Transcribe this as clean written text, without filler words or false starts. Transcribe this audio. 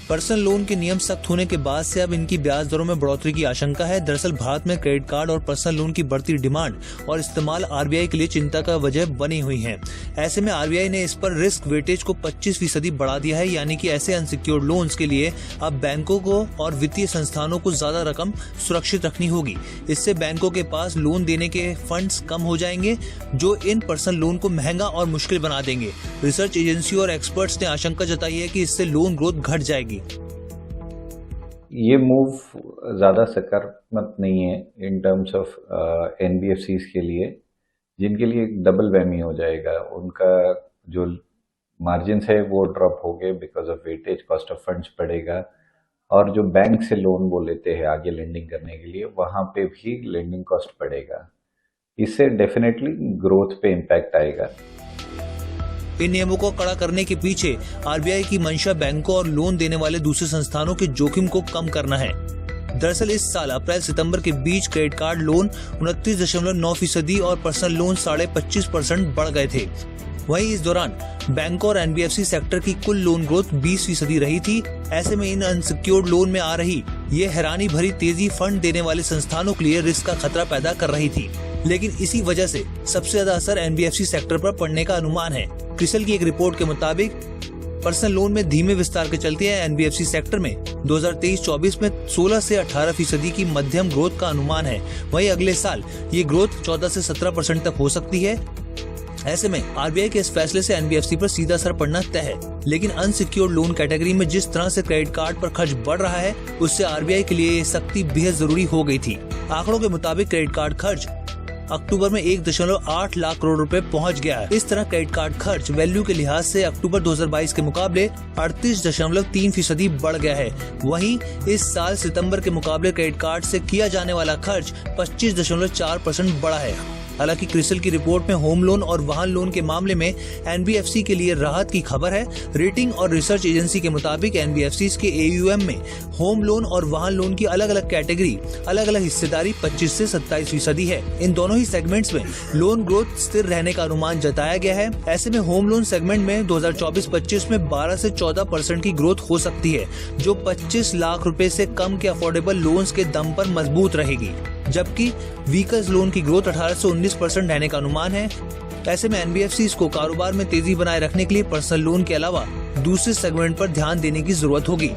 Personal loan के नियम सख्त होने के बाद से अब इनकी ब्याज दरों में बढ़ोतरी की आशंका है। दरअसल भारत में क्रेडिट कार्ड और पर्सनल लोन की बढ़ती डिमांड और इस्तेमाल आरबीआई के लिए चिंता का वजह बनी हुई है। ऐसे में आरबीआई ने इस पर रिस्क वेटेज को 25% बढ़ा दिया है, यानी कि ऐसे अनसिक्योर्ड लोन्स के लिए अब बैंकों को और वित्तीय संस्थानों को ज्यादा रकम सुरक्षित रखनी होगी। इससे बैंकों के पास लोन देने के फंड्स कम हो जाएंगे, जो इन पर्सनल लोन को महंगा और मुश्किल बना देंगे। रिसर्च एजेंसी और एक्सपर्ट्स ने आशंका जताई है कि इससे लोन ग्रोथ घट जाएगी। ये मूव ज़्यादा सकारात्मक नहीं है इन टर्म्स ऑफ एनबीएफसीज के लिए, जिनके लिए डबल वैमी हो जाएगा। उनका जो मार्जिन्स है वो ड्रॉप हो गए because of weightage, cost of funds बढ़ेगा, और जो बैंक से लोन वो लेते हैं आगे लेंडिंग करने के लिए, वहाँ पे भी लेंडिंग कॉस्ट बढ़ेगा। इससे डेफिनेटली ग्रोथ पे इम्पैक्ट आएगा। इन नियमों को कड़ा करने के पीछे आरबीआई की मंशा बैंकों और लोन देने वाले दूसरे संस्थानों के जोखिम को कम करना है। दरअसल इस साल अप्रैल सितंबर के बीच क्रेडिट कार्ड लोन 29.9% और पर्सनल लोन 25.5% बढ़ गए थे। वहीं इस दौरान बैंकों और एनबीएफसी सेक्टर की कुल लोन ग्रोथ 20% रही थी। ऐसे में इन अनसिक्योर्ड लोन में आ रही ये हैरानी भरी तेजी फंड देने वाले संस्थानों के लिए रिस्क का खतरा पैदा कर रही थी, लेकिन इसी वजह से सबसे ज्यादा असर एनबीएफसी सेक्टर पर पड़ने का अनुमान है। क्रिसल की एक रिपोर्ट के मुताबिक पर्सनल लोन में धीमे विस्तार के चलते एनबीएफसी सेक्टर में 2023-24 में 16 से 18% की मध्यम ग्रोथ का अनुमान है। वहीं अगले साल ये ग्रोथ 14 से 17% तक हो सकती है। ऐसे में आरबीआई के इस फैसले से एनबीएफसी पर सीधा असर पड़ना तय है, लेकिन अनसिक्योर्ड लोन कैटेगरी में जिस तरह से क्रेडिट कार्ड पर खर्च बढ़ रहा है, उससे आरबीआई के लिए ये सख्ती बेहद जरूरी हो गई थी। आंकड़ों के मुताबिक क्रेडिट कार्ड खर्च अक्टूबर में 1.8 लाख करोड़ रुपए पहुंच गया है। इस तरह क्रेडिट कार्ड खर्च वैल्यू के लिहाज से अक्टूबर 2022 के मुकाबले 38.3% बढ़ गया है। वहीं इस साल सितंबर के मुकाबले क्रेडिट कार्ड से किया जाने वाला खर्च 25.4% बढ़ा है। हालांकि क्रिसल की रिपोर्ट में होम लोन और वाहन लोन के मामले में एनबीएफसी के लिए राहत की खबर है। रेटिंग और रिसर्च एजेंसी के मुताबिक एनबीएफसी के एयूएम में होम लोन और वाहन लोन की अलग अलग कैटेगरी, अलग अलग हिस्सेदारी 25 से 27% है। इन दोनों ही सेगमेंट्स में लोन ग्रोथ स्थिर रहने का अनुमान जताया गया है। ऐसे में होम लोन सेगमेंट में 2024-25 में 12 से 14% की ग्रोथ हो सकती है, जो 25 लाख रुपए से कम के अफोर्डेबल लोन्स के दम पर मजबूत रहेगी, जबकि व्हीकल्स लोन की ग्रोथ 18 से 19% रहने का अनुमान है। ऐसे में एनबीएफसी को कारोबार में तेजी बनाए रखने के लिए पर्सनल लोन के अलावा दूसरे सेगमेंट पर ध्यान देने की जरूरत होगी।